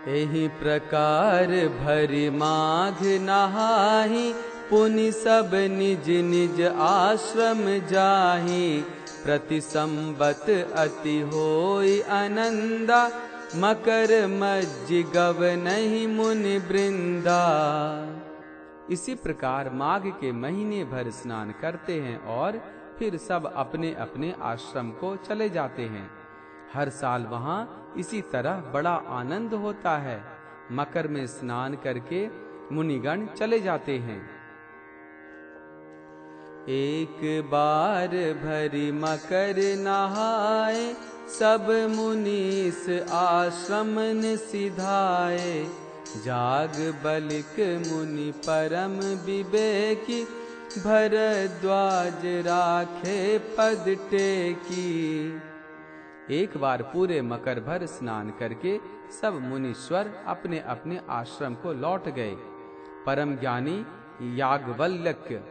एहि प्रकार भरि माघ नहाहि, पुनि सब निज निज आश्रम जाहि। प्रति संबत अति होई आनंदा, मकर मज्जि गवनहि मुनि वृंदा। इसी प्रकार माघ के महीने भर स्नान करते हैं और फिर सब अपने अपने आश्रम को चले जाते हैं। हर साल वहां इसी तरह बड़ा आनंद होता है। मकर में स्नान करके मुनिगण चले जाते हैं। एक बार भरी मकर नहाए, सब मुनीस आश्रम सिधाए। जाग बलिक मुनि परम विवेकी, भरद्वाज राखे पद टेकी। एक बार पूरे मकर भर स्नान करके सब मुनीश्वर अपने अपने आश्रम को लौट गए। परम ज्ञानी याज्ञवल्क्य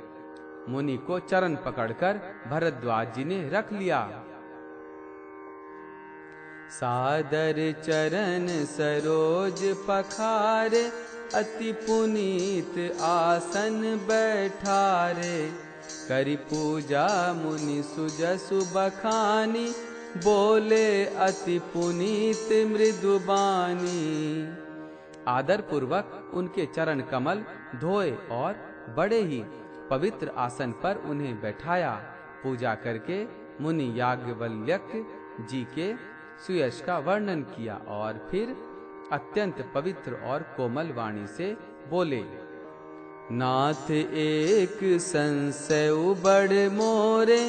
मुनि को चरण पकड़कर भरद्वाज जी ने रख लिया। सादर चरण सरोज पखारे, अति पुनीत आसन बैठारे। करि पूजा मुनि सुजसु बखानी, बोले अति पुनीत मृदुबानी। आदर पूर्वक उनके चरण कमल धोए और बड़े ही पवित्र आसन पर उन्हें बैठाया। पूजा करके मुनि याज्ञवल्क्य जी के सुयश का वर्णन किया और फिर अत्यंत पवित्र और कोमल वाणी से बोले, नाथ एक संशय बड़ मोरे,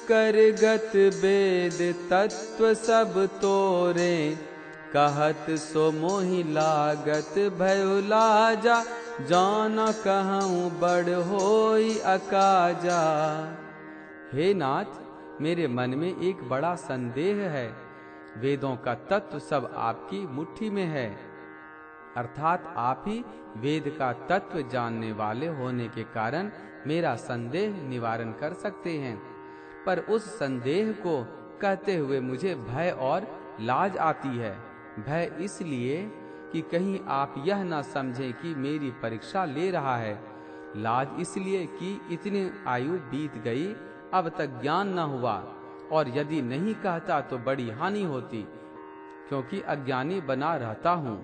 करगत वेद तत्व सब तोरे। कहत सो मोहि लागत भयो लाजा, जान कहूँ बड़ होई अकाजा। हे नाथ, मेरे मन में एक बड़ा संदेह है। वेदों का तत्व सब आपकी मुट्ठी में है, अर्थात आप ही वेद का तत्व जानने वाले होने के कारण मेरा संदेह निवारण कर सकते हैं। पर उस संदेह को कहते हुए मुझे भय और लाज आती है। भय इसलिए कि कहीं आप यह ना समझें कि मेरी परीक्षा ले रहा है। लाज इसलिए कि इतनी आयु बीत गई, अब तक ज्ञान न हुआ, और यदि नहीं कहता तो बड़ी हानि होती, क्योंकि अज्ञानी बना रहता हूँ।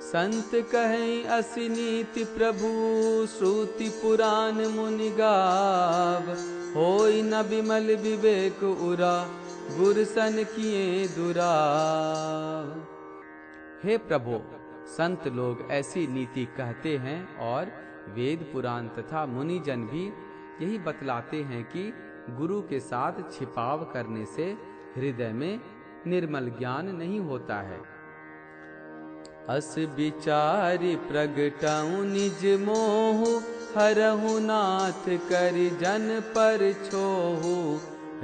संत कहें असि नीति प्रभु, श्रुति पुराण मुनि गाव। होई न बिमल विवेक उरा, गुर सन किए दुराव। हे प्रभु, संत लोग ऐसी नीति कहते हैं और वेद पुराण तथा मुनिजन भी यही बतलाते हैं कि गुरु के साथ छिपाव करने से हृदय में निर्मल ज्ञान नहीं होता है। अस विचारि प्रगटाऊं निज मोहु, हरहु नाथ करि जन पर छोहु।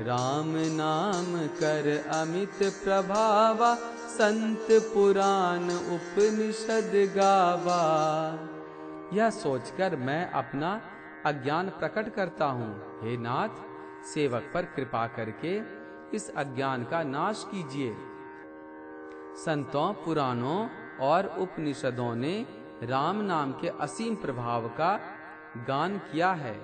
राम नाम कर अमित प्रभावा, संत पुराण उपनिषद गावा। यह सोचकर मैं अपना अज्ञान प्रकट करता हूँ। हे नाथ, सेवक पर कृपा करके इस अज्ञान का नाश कीजिए। संतों, पुराणों और उपनिषदों ने राम नाम के असीम प्रभाव का गान किया है।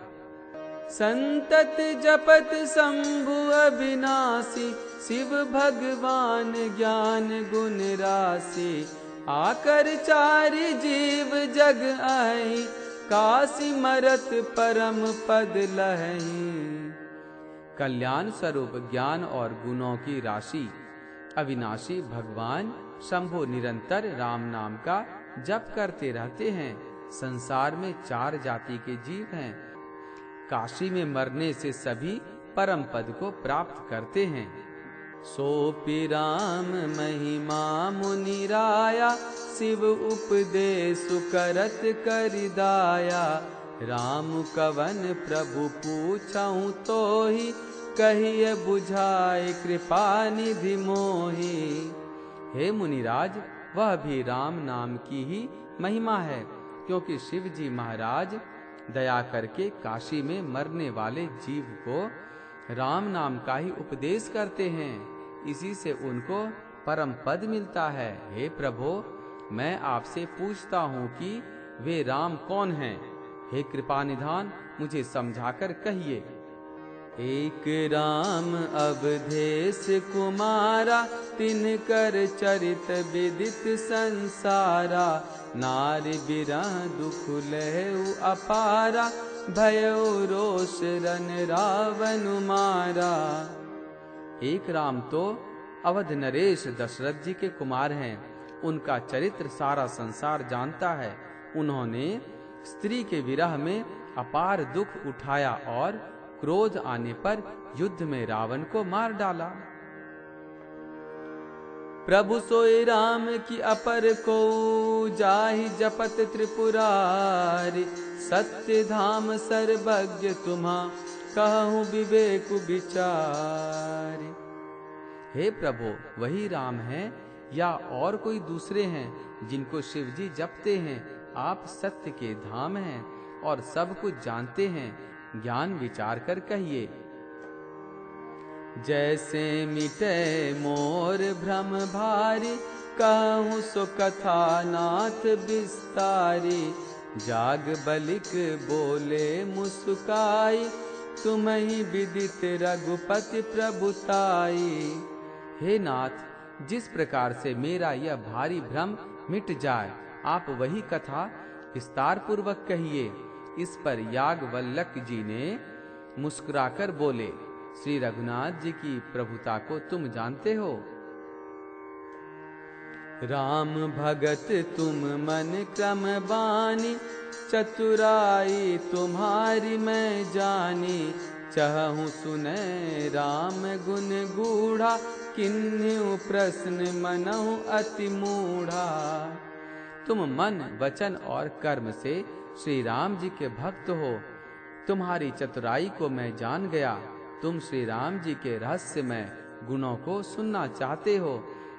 संतत जपत शंभु अविनाशी, शिव भगवान ज्ञान गुण राशि। आकर चारि जीव जग आहि, काशी मरत परम पद लहहि। कल्याण स्वरूप ज्ञान और गुणों की राशि अविनाशी भगवान शंभु निरंतर राम नाम का जप करते रहते हैं। संसार में 4 जाति के जीव हैं। काशी में मरने से सभी परम पद को प्राप्त करते हैं। सोपि राम महिमा मुनि राया, शिव उपदेश करत करिदाया। राम कवन प्रभु पूछऊं तोहि, कहिए बुझाए कृपा निधि मोहि। हे मुनिराज, वह भी राम नाम की ही महिमा है, क्योंकि शिव जी महाराज दया करके काशी में मरने वाले जीव को राम नाम का ही उपदेश करते हैं। इसी से उनको परम पद मिलता है। हे प्रभो, मैं आपसे पूछता हूँ कि वे राम कौन हैं? हे कृपा निधान, मुझे समझाकर कहिए। एक राम अवधेश कुमारा, तिनकर चरित विदित संसारा। नारी बिरह दुख लहु अपारा, भयउ रोष रन रावण मारा। एक राम तो अवध नरेश दशरथ जी के कुमार हैं। उनका चरित्र सारा संसार जानता है। उन्होंने स्त्री के विरह में अपार दुख उठाया और क्रोध आने पर युद्ध में रावण को मार डाला। प्रभु सोई राम की अपर को, जाहि जपत त्रिपुरारी। सत्य धाम सर्वज्ञ तुम्हा, कहूँ विवेक विचारी। हे प्रभु, वही राम हैं या और कोई दूसरे हैं जिनको शिवजी जपते हैं? आप सत्य के धाम हैं और सब कुछ जानते हैं। ज्ञान विचार कर कहिए। जैसे मिटे मोर भ्रम भारी, कहूँ सो कथा नाथ विस्तारी। जाग बलिक बोले मुस्काई, तुम्हि विदित रघुपति प्रभुताई। हे नाथ, जिस प्रकार से मेरा यह भारी भ्रम मिट जाए, आप वही कथा विस्तार पूर्वक कहिए। इस पर याज्ञवल्क्य जी ने मुस्कुराकर बोले, श्री रघुनाथ जी की प्रभुता को तुम जानते हो। राम भगत तुम मन क्रम बानी, चतुराई तुम्हारी मैं जानी। चहु सुने राम गुण गूढ़ा, किन्हु प्रश्न मनहु अति मूढ़ा। तुम मन वचन और कर्म से श्री राम जी के भक्त हो। तुम्हारी चतुराई को मैं जान गया। तुम श्री राम जी के रहस्यमय गुणों को सुनना चाहते हो,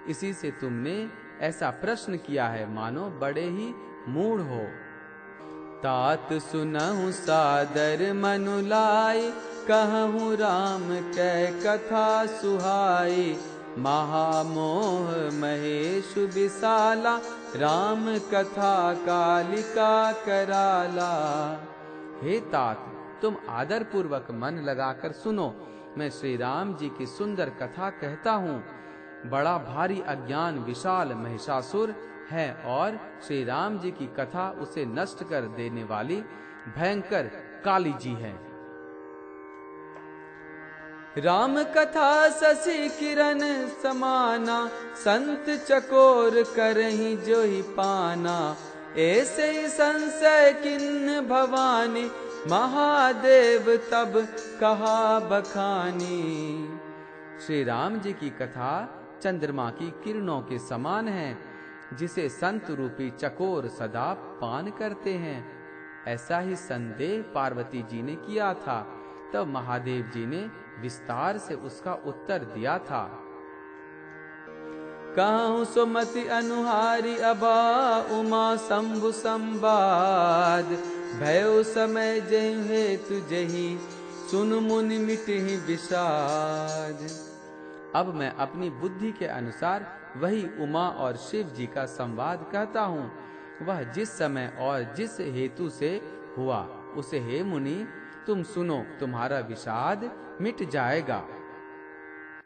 इसी से तुमने ऐसा प्रश्न किया है, मानो बड़े ही मूढ़ हो। तात सुनहु सादर मनु लाई, कहूँ राम कै कथा सुहाई। महामोह महेश विशाला, राम कथा कालिका कराला। हे तात, तुम आदर पूर्वक मन लगाकर सुनो। मैं श्री राम जी की सुंदर कथा कहता हूँ। बड़ा भारी अज्ञान विशाल महिषासुर है और श्री राम जी की कथा उसे नष्ट कर देने वाली भयंकर काली जी है। राम कथा शशि किरण समाना, संत चकोर करहि जो ही पाना। ऐसे ही संशय किन्न भवानी, महादेव तब कहा बखानी। श्री राम जी की कथा चंद्रमा की किरणों के समान है, जिसे संत रूपी चकोर सदा पान करते हैं। ऐसा ही संदेह पार्वती जी ने किया था। तब महादेव जी ने विस्तार से उसका उत्तर दिया था। कहूँ सुमति अनुहारी, अबा उमा शंभु संवाद। भयो समय जहि हेतु जहि, सुन मुनि मिटहि विषाद। अब मैं अपनी बुद्धि के अनुसार वही उमा और शिव जी का संवाद कहता हूँ। वह जिस समय और जिस हेतु से हुआ, उसे हे मुनि तुम सुनो, तुम्हारा विषाद मिट जाएगा।